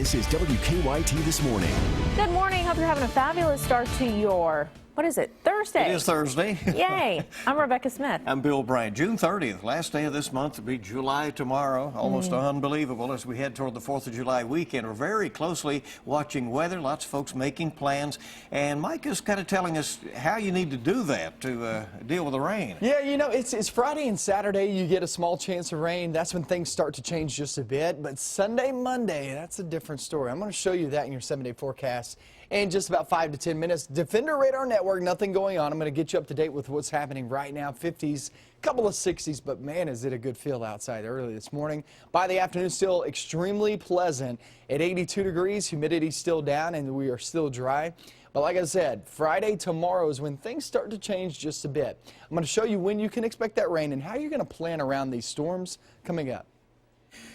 This is WKYT This Morning. Good morning. Hope you're having a fabulous start to your, what is it, Thursday? It is Thursday. Yay. I'm Rebecca Smith. I'm Bill Bryant. June 30th, last day of this month, will be July tomorrow. Almost unbelievable as we head toward the 4th of July weekend. We're very closely watching weather. Lots of folks making plans. And Mike is kind of telling us how you need to do that to deal with the rain. Yeah, you know, it's Friday and Saturday. You get a small chance of rain. That's when things start to change just a bit. But Sunday, Monday, that's a different story. I'm going to show you that in your 7-day forecast in just about 5 to 10 minutes. Defender Radar Network, nothing going on. I'm going to get you up to date with what's happening right now. 50s, couple of 60s, but man, is it a good feel outside early this morning. By the afternoon, still extremely pleasant at 82 degrees. Humidity still down, and we are still dry. But like I said, Friday, tomorrow is when things start to change just a bit. I'm going to show you when you can expect that rain and how you're going to plan around these storms coming up.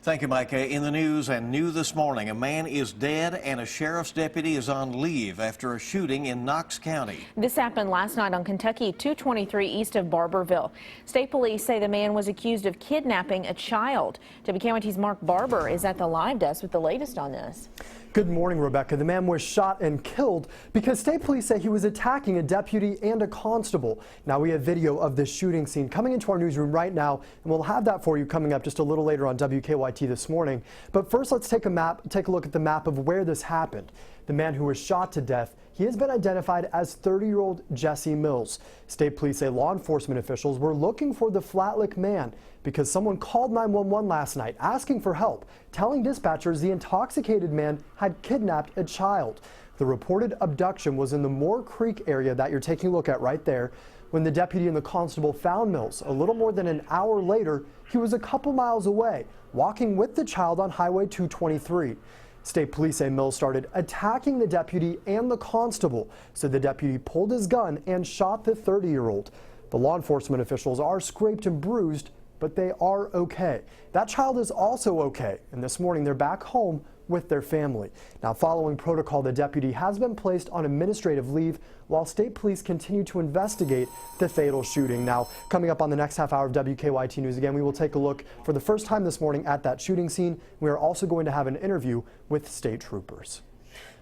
Thank you, Mike. In the news and new this morning, a man is dead and a sheriff's deputy is on leave after a shooting in Knox County. This happened last night on Kentucky 223 east of Barberville. State police say the man was accused of kidnapping a child. WKYT's Mark Barber is at the live desk with the latest on this. Good morning, Rebecca. The man was shot and killed because state police say he was attacking a deputy and a constable. Now we have video of this shooting scene coming into our newsroom right now, and we'll have that for you coming up just a little later on WKYT This Morning. But first, let's take a look at the map of where this happened. The man who was shot to death, he has been identified as 30-year-old Jesse Mills. State police say law enforcement officials were looking for the Flatlick man because someone called 911 last night asking for help, telling dispatchers the intoxicated man had kidnapped a child. The reported abduction was in the Moore Creek area that you're taking a look at right there. When the deputy and the constable found Mills a little more than an hour later, he was a couple miles away, walking with the child on Highway 223. State police say Mills started attacking the deputy and the constable, so the deputy pulled his gun and shot the 30-year-old. The law enforcement officials are scraped and bruised, but they are okay. That child is also okay, and this morning they're back home with their family. Now, following protocol, the deputy has been placed on administrative leave while state police continue to investigate the fatal shooting. Now, coming up on the next half hour of WKYT News, again, we will take a look for the first time this morning at that shooting scene. We are also going to have an interview with state troopers.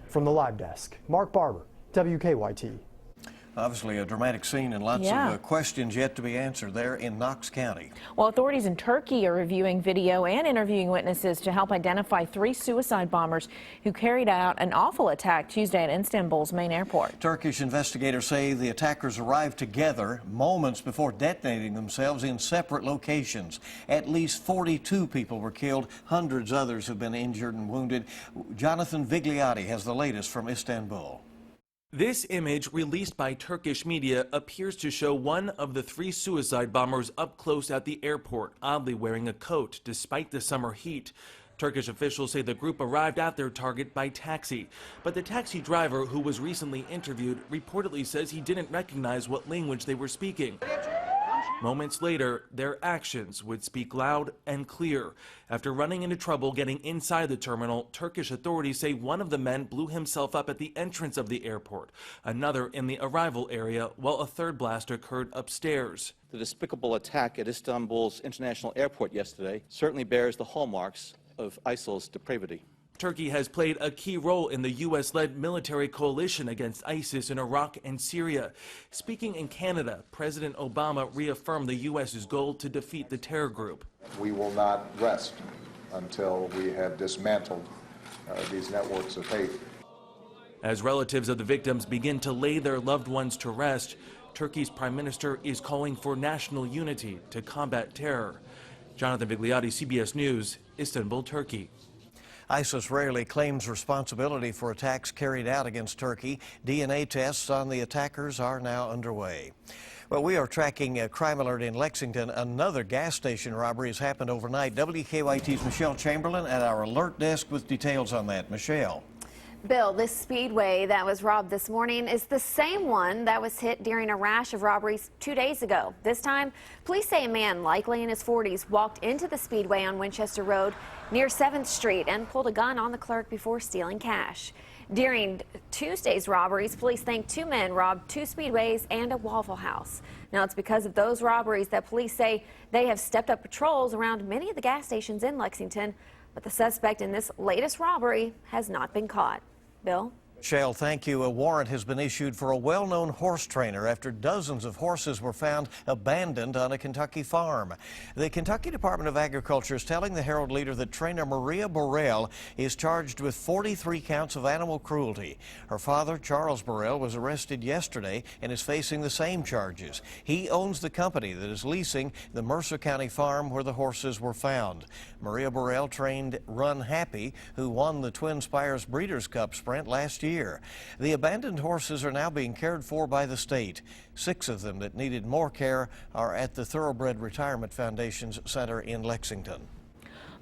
From the live desk, Mark Barber, WKYT. Obviously a dramatic scene and lots of questions yet to be answered there in Knox County. Well, authorities in Turkey are reviewing video and interviewing witnesses to help identify 3 suicide bombers who carried out an awful attack Tuesday at Istanbul's main airport. Turkish investigators say the attackers arrived together moments before detonating themselves in separate locations. At least 42 people were killed. Hundreds others have been injured and wounded. Jonathan Vigliotti has the latest from Istanbul. This image, released by Turkish media, appears to show one of the 3 suicide bombers up close at the airport, oddly wearing a coat despite the summer heat. Turkish officials say the group arrived at their target by taxi, but the taxi driver, who was recently interviewed, reportedly says he didn't recognize what language they were speaking. Moments later, their actions would speak loud and clear. After running into trouble getting inside the terminal, Turkish authorities say one of the men blew himself up at the entrance of the airport, another in the arrival area, while a third blast occurred upstairs. The despicable attack at Istanbul's international airport yesterday certainly bears the hallmarks of ISIL's depravity. Turkey has played a key role in the U.S.-led military coalition against ISIS in Iraq and Syria. Speaking in Canada, President Obama reaffirmed the U.S.'s goal to defeat the terror group. We will not rest until we have dismantled these networks of hate. As relatives of the victims begin to lay their loved ones to rest, Turkey's prime minister is calling for national unity to combat terror. Jonathan Vigliotti, CBS News, Istanbul, Turkey. ISIS rarely claims responsibility for attacks carried out against Turkey. DNA tests on the attackers are now underway. Well, we are tracking a crime alert in Lexington. Another gas station robbery has happened overnight. WKYT's Michelle Chamberlain at our alert desk with details on that. Michelle. Bill, this speedway that was robbed this morning is the same one that was hit during a rash of robberies 2 days ago. This time, police say a man, likely in his 40s, walked into the speedway on Winchester Road near 7th Street and pulled a gun on the clerk before stealing cash. During Tuesday's robberies, police think 2 men robbed 2 speedways and a Waffle House. Now, it's because of those robberies that police say they have stepped up patrols around many of the gas stations in Lexington. But the suspect in this latest robbery has not been caught. Bill? Shale, thank you. A warrant has been issued for a well-known horse trainer after dozens of horses were found abandoned on a Kentucky farm. The Kentucky Department of Agriculture is telling the Herald Leader that trainer Maria Burrell is charged with 43 counts of animal cruelty. Her father, Charles Burrell, was arrested yesterday and is facing the same charges. He owns the company that is leasing the Mercer County farm where the horses were found. Maria Burrell trained Run Happy, who won the Twin Spires Breeders' Cup Sprint last year. The abandoned horses are now being cared for by the state. 6 of them that needed more care are at the Thoroughbred Retirement Foundation's center in Lexington.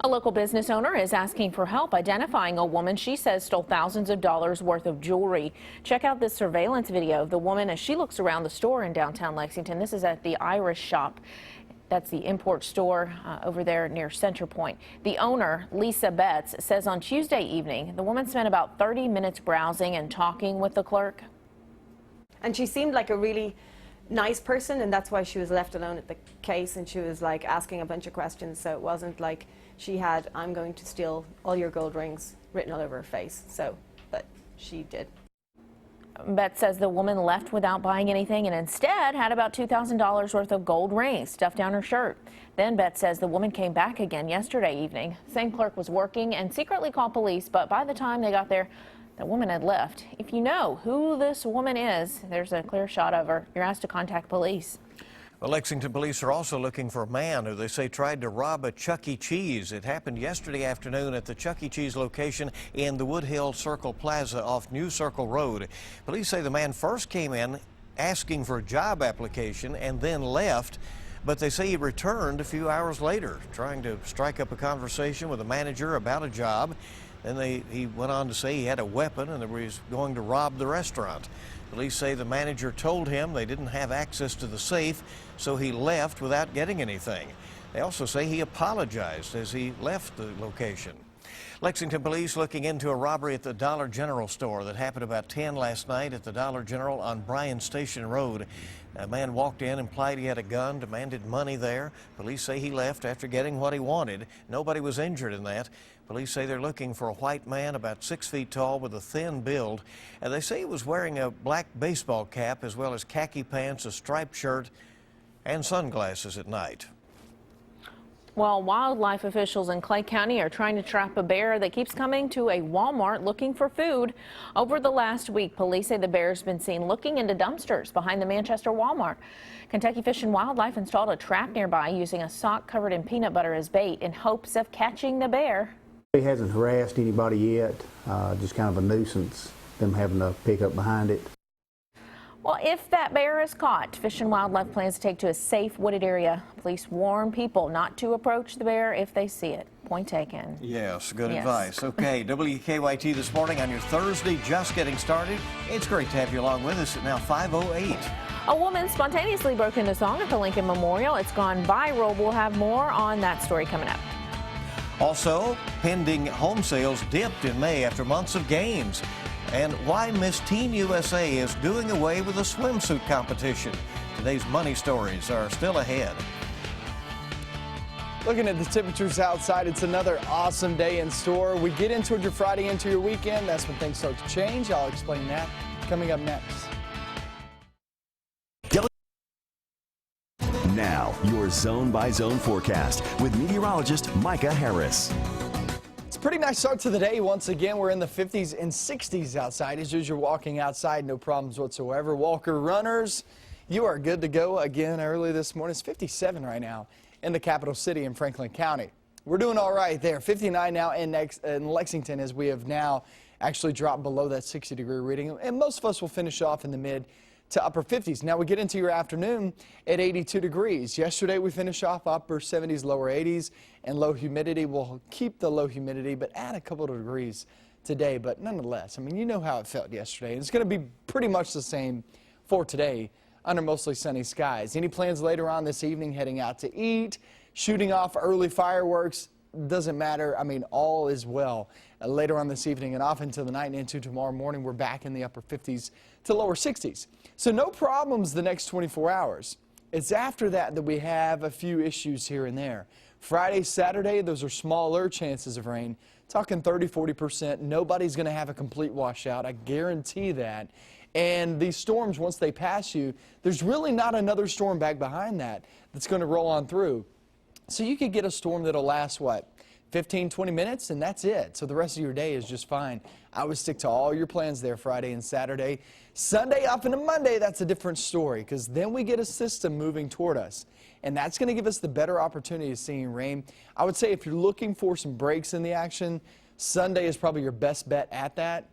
A local business owner is asking for help identifying a woman she says stole thousands of dollars worth of jewelry. Check out this surveillance video of the woman as she looks around the store in downtown Lexington. This is at the Irish Shop. That's the import store over there near Center Point. The owner, Lisa Betts, says on Tuesday evening, the woman spent about 30 minutes browsing and talking with the clerk. And she seemed like a really nice person, and that's why she was left alone at the case, and she was like asking a bunch of questions. So it wasn't like she had, "I'm going to steal all your gold rings," written all over her face. But she did. Betts says the woman left without buying anything and instead had about $2,000 worth of gold rings stuffed down her shirt. Then Betts says the woman came back again yesterday evening. Same clerk was working and secretly called police, but by the time they got there, the woman had left. If you know who this woman is, there's a clear shot of her. You're asked to contact police. Well, Lexington police are also looking for a man who they say tried to rob a Chuck E. Cheese. It happened yesterday afternoon at the Chuck E. Cheese location in the Woodhill Circle Plaza off New Circle Road. Police say the man first came in asking for a job application and then left, but they say he returned a few hours later trying to strike up a conversation with a manager about a job. Then he went on to say he had a weapon and that he was going to rob the restaurant. Police say the manager told him they didn't have access to the safe, so he left without getting anything. They also say he apologized as he left the location. Lexington police looking into a robbery at the Dollar General store that happened about 10 last night at the Dollar General on Bryan Station Road. A man walked in, implied he had a gun, demanded money there. Police say he left after getting what he wanted. Nobody was injured in that. Police say they're looking for a white man about 6 feet tall with a thin build. And they say he was wearing a black baseball cap as well as khaki pants, a striped shirt, and sunglasses at night. Well, wildlife officials in Clay County are trying to trap a bear that keeps coming to a Walmart looking for food. Over the last week, police say the bear's been seen looking into dumpsters behind the Manchester Walmart. Kentucky Fish and Wildlife installed a trap nearby using a sock covered in peanut butter as bait in hopes of catching the bear. He hasn't harassed anybody yet, just kind of a nuisance, them having to pick up behind it. Well, if that bear is caught, Fish and Wildlife plans to take to a safe wooded area. Police warn people not to approach the bear if they see it. Point taken. Yes, good advice. Okay, WKYT this morning on your Thursday, just getting started. It's great to have you along with us at now 5:08. A woman spontaneously broke into song at the Lincoln Memorial. It's gone viral. We'll have more on that story coming up. Also, pending home sales dipped in May after months of gains. And why Miss Teen USA is doing away with a swimsuit competition. Today's money stories are still ahead. Looking at the temperatures outside, it's another awesome day in store. We get into your Friday, into your weekend. That's when things start to change. I'll explain that coming up next. Now, your zone-by-zone forecast with meteorologist Micah Harris. It's a pretty nice start to the day. Once again, we're in the 50s and 60s outside. As you're walking outside, no problems whatsoever. Walker runners, you are good to go again early this morning. It's 57 right now in the capital city in Franklin County. We're doing all right there. 59 now in Lexington, as we have now actually dropped below that 60-degree reading. And most of us will finish off in the mid to upper 50s. Now we get into your afternoon at 82 degrees. Yesterday we finished off upper 70s, lower 80s, and low humidity. We'll keep the low humidity, but add a couple of degrees today. But nonetheless, I mean, you know how it felt yesterday. It's going to be pretty much the same for today under mostly sunny skies. Any plans later on this evening, heading out to eat, shooting off early fireworks? Doesn't matter. I mean, all is well. Later on this evening and off into the night and into tomorrow morning, we're back in the upper 50s to lower 60s. So no problems the next 24 hours. It's after that that we have a few issues here and there. Friday, Saturday, those are smaller chances of rain. Talking 30–40%. Nobody's going to have a complete washout. I guarantee that. And these storms, once they pass you, there's really not another storm back behind that that's going to roll on through. So you could get a storm that'll last, what, 15–20 minutes, and that's it. So the rest of your day is just fine. I would stick to all your plans there Friday and Saturday. Sunday off into Monday, that's a different story, because then we get a system moving toward us. And that's going to give us the better opportunity of seeing rain. I would say if you're looking for some breaks in the action, Sunday is probably your best bet at that.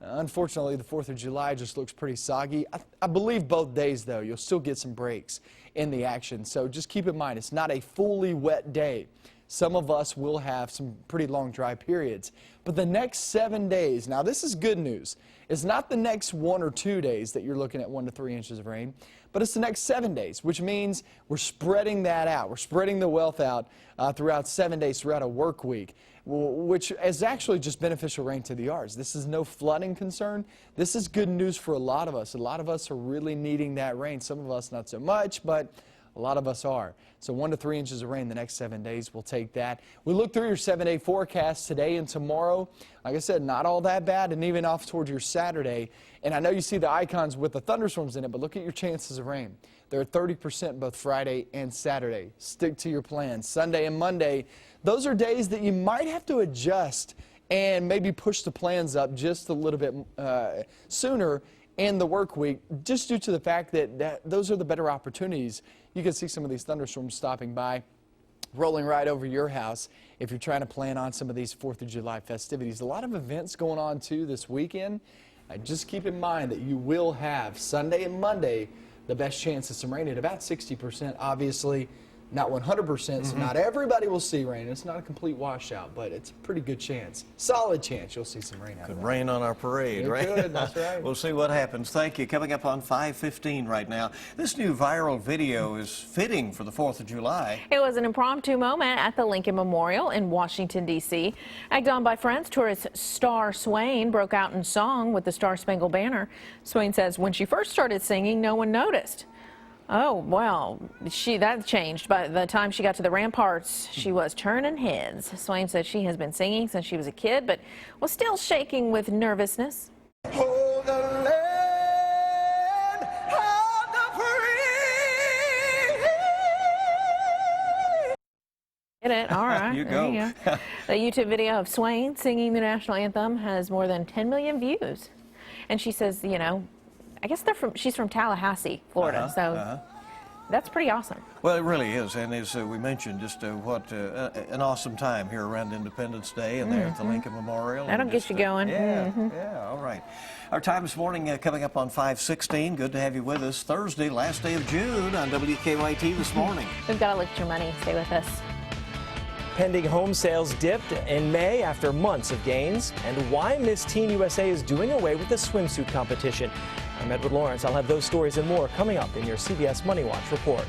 Unfortunately, the 4th of July just looks pretty soggy. I believe both days, though, you'll still get some breaks in the action. So just keep in mind, it's not a fully wet day. Some of us will have some pretty long dry periods. But the next 7 days, now this is good news. It's not the next 1 or 2 days that you're looking at 1 to 3 inches of rain, but it's the next 7 days, which means we're spreading that out. We're spreading the wealth out throughout 7 days, throughout a work week, which is actually just beneficial rain to the yards. This is no flooding concern. This is good news for a lot of us. A lot of us are really needing that rain. Some of us not so much, but a lot of us are. So 1 to 3 inches of rain the next 7 days, we'll take that. We look through your 7-day forecast today and tomorrow. Like I said, not all that bad, and even off towards your Saturday. And I know you see the icons with the thunderstorms in it, but look at your chances of rain. They're at 30% both Friday and Saturday. Stick to your plan. Sunday and Monday, those are days that you might have to adjust and maybe push the plans up just a little bit sooner in the work week, just due to the fact that those are the better opportunities. You can see some of these thunderstorms stopping by, rolling right over your house if you're trying to plan on some of these 4th of July festivities. A lot of events going on too this weekend. Just keep in mind that you will have Sunday and Monday the best chance of some rain at about 60%. Obviously, not 100%, so not everybody will see rain. It's not a complete washout, but it's a pretty good chance. Solid chance you'll see some rain out of that. Could rain on our parade, It right? could, that's right. We'll see what happens. Thank you. Coming up on 5:15 right now. This new viral video is fitting for the 4th of July. It was an impromptu moment at the Lincoln Memorial in Washington, D.C. Egged on by friends, tourist Star Swain broke out in song with the Star Spangled Banner. Swain says when she first started singing, no one noticed. Oh, well, that changed. By the time she got to the ramparts, she was turning heads. Swain said she has been singing since she was a kid, but was still shaking with nervousness. Oh, the land of the free. Get it? All right. You there go. You go. The YouTube video of Swain singing the national anthem has more than 10 million views. And she says, you know, I guess she's from Tallahassee, Florida, so that's pretty awesome. Well, it really is, and as we mentioned, just what an awesome time here around Independence Day and there at the Lincoln Memorial. That'll get you going. Yeah, yeah, all right. Our time this morning coming up on 5:16. Good to have you with us. Thursday, last day of June on WKYT this morning. We've got to look at your money. Stay with us. Pending home sales dipped in May after months of gains, and why Miss Teen USA is doing away with the swimsuit competition. I'm Edward Lawrence. I'll have those stories and more coming up in your CBS Money Watch report.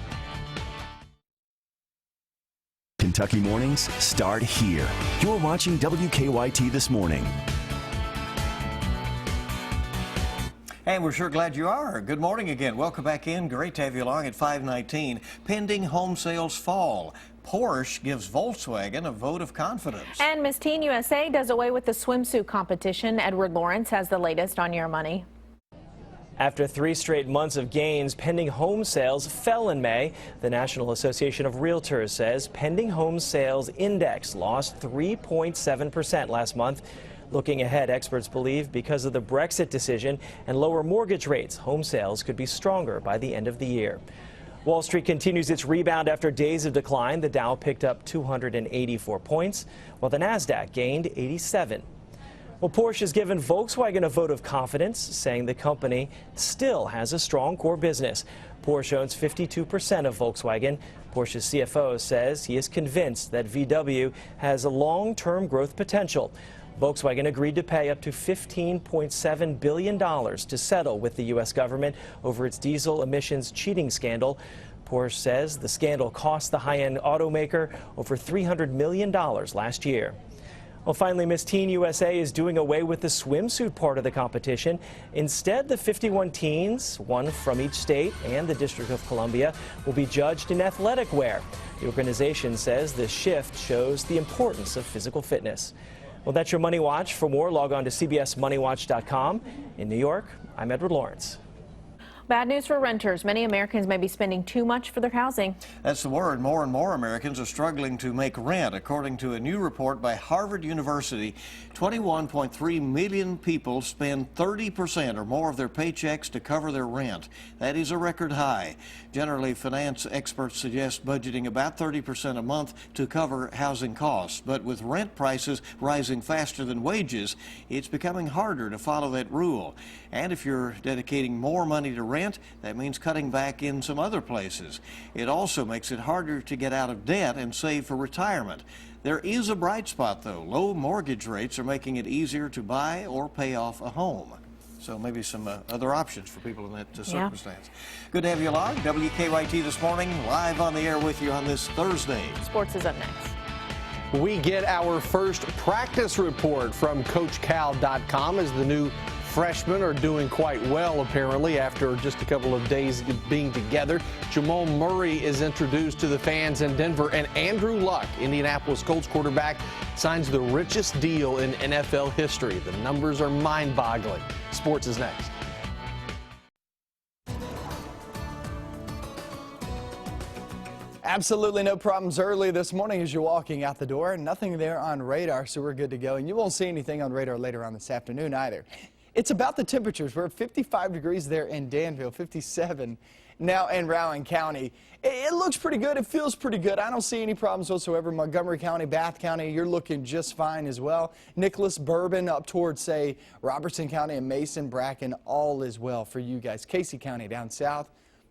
Kentucky mornings start here. You're watching WKYT this morning. And we're sure glad you are. Good morning again. Welcome back in. Great to have you along at 5:19. Pending home sales fall. Porsche gives Volkswagen a vote of confidence. And Miss Teen USA does away with the swimsuit competition. Edward Lawrence has the latest on your money. After 3 straight months of gains, pending home sales fell in May. The National Association of Realtors says pending home sales index lost 3.7% last month. Looking ahead, experts believe because of the Brexit decision and lower mortgage rates, home sales could be stronger by the end of the year. Wall Street continues its rebound after days of decline. The Dow picked up 284 points, while the Nasdaq gained 87. Well, Porsche has given Volkswagen a vote of confidence, saying the company still has a strong core business. Porsche owns 52% of Volkswagen. Porsche's CFO says he is convinced that VW has a long-term growth potential. Volkswagen agreed to pay up to $15.7 billion to settle with the U.S. government over its diesel emissions cheating scandal. Porsche says the scandal cost the high-end automaker over $300 million last year. Well, finally, Miss Teen USA is doing away with the swimsuit part of the competition. Instead, the 51 teens, one from each state and the District of Columbia, will be judged in athletic wear. The organization says this shift shows the importance of physical fitness. Well, that's your Money Watch. For more, log on to cbsmoneywatch.com. In New York, I'm Edward Lawrence. Bad news for renters. Many Americans may be spending too much for their housing. That's the word. More and more Americans are struggling to make rent. According to a new report by Harvard University, 21.3 million people spend 30% or more of their paychecks to cover their rent. That is a record high. Generally, finance experts suggest budgeting about 30% a month to cover housing costs. But with rent prices rising faster than wages, it's becoming harder to follow that rule. And if you're dedicating more money to rent, that means cutting back in some other places. It also makes it harder to get out of debt and save for retirement. There is a bright spot, though. Low mortgage rates are making it easier to buy or pay off a home. So maybe some other options for people in that circumstance. Good to have you along. WKYT This Morning, live on the air with you on this Thursday. Sports is up next. We get our first practice report from CoachCal.com as the new freshmen are doing quite well, apparently, after just a couple of days being together. Jamal Murray is introduced to the fans in Denver, and Andrew Luck, Indianapolis Colts quarterback, signs the richest deal in NFL history. The numbers are mind-boggling. Sports is next. Absolutely no problems early this morning as you're walking out the door. Nothing there on radar, so we're good to go. And you won't see anything on radar later on this afternoon either. It's about the temperatures. We're at 55 degrees there in Danville, 57 now in Rowan County. It looks pretty good. It feels pretty good. I don't see any problems whatsoever. Montgomery County, Bath County, you're looking just fine as well. Nicholas, Bourbon, up towards, say, Robertson County and Mason, Bracken, all is well for you guys. Casey County down south.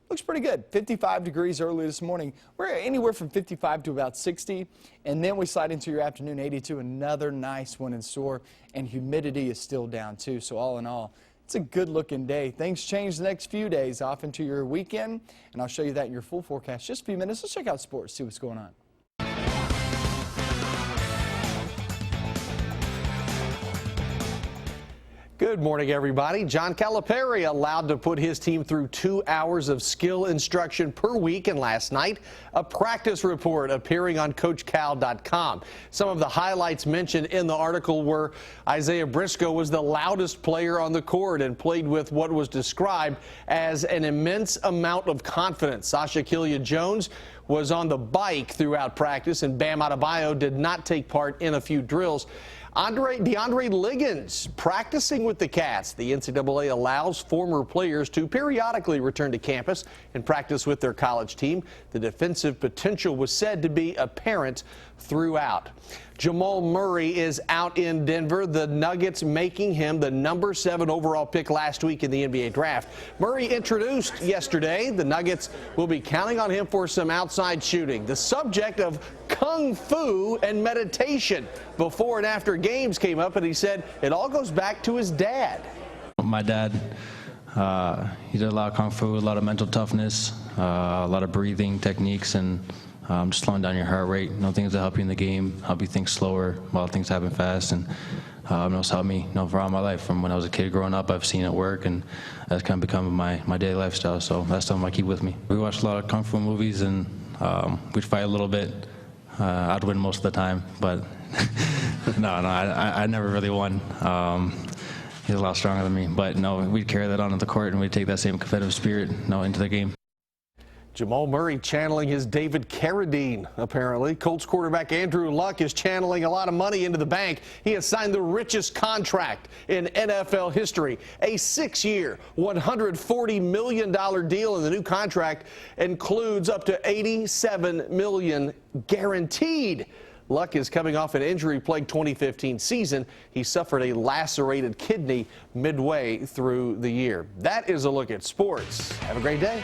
Looks pretty good. 55 degrees early this morning. We're anywhere from 55 to about 60. And then we slide into your afternoon 82. Another nice one in store. And humidity is still down too. So all in all, it's a good looking day. Things change the next few days off into your weekend. And I'll show you that in your full forecast just a few minutes. Let's check out sports, see what's going on. Good morning, everybody. John Calipari allowed to put his team through 2 hours of skill instruction per week, and last night, a practice report appearing on CoachCal.com. Some of the highlights mentioned in the article were Isaiah Briscoe was the loudest player on the court and played with what was described as an immense amount of confidence. Sasha Killia-Jones was on the bike throughout practice, and Bam Adebayo did not take part in a few drills. DeAndre Liggins practicing with the Cats. The NCAA allows former players to periodically return to campus and practice with their college team. The defensive potential was said to be apparent throughout. Jamal Murray is out in Denver. The Nuggets making him the number 7 overall pick last week in the NBA draft. Murray introduced yesterday. The Nuggets will be counting on him for some outside shooting. The subject of kung fu and meditation before and after games came up, and he said it all goes back to his dad. My dad, he did a lot of kung fu, a lot of mental toughness, a lot of breathing techniques, and just slowing down your heart rate. Things that help you in the game, help you think slower while things happen fast, and it's helped me for all my life. From when I was a kid growing up, I've seen it work, and that's kind of become my daily lifestyle, so that's something I keep with me. We watched a lot of kung fu movies, and we'd fight a little bit. I'd win most of the time, but I never really won. He's a lot stronger than me, but no, we'd carry that on at the court, and we'd take that same competitive spirit into the game. Jamal Murray channeling his David Carradine, apparently. Colts quarterback Andrew Luck is channeling a lot of money into the bank. He has signed the richest contract in NFL history, a 6-year, $140 million deal, and the new contract includes up to $87 million guaranteed. Luck is coming off an injury-plagued 2015 season. He suffered a lacerated kidney midway through the year. That is a look at sports. Have a great day.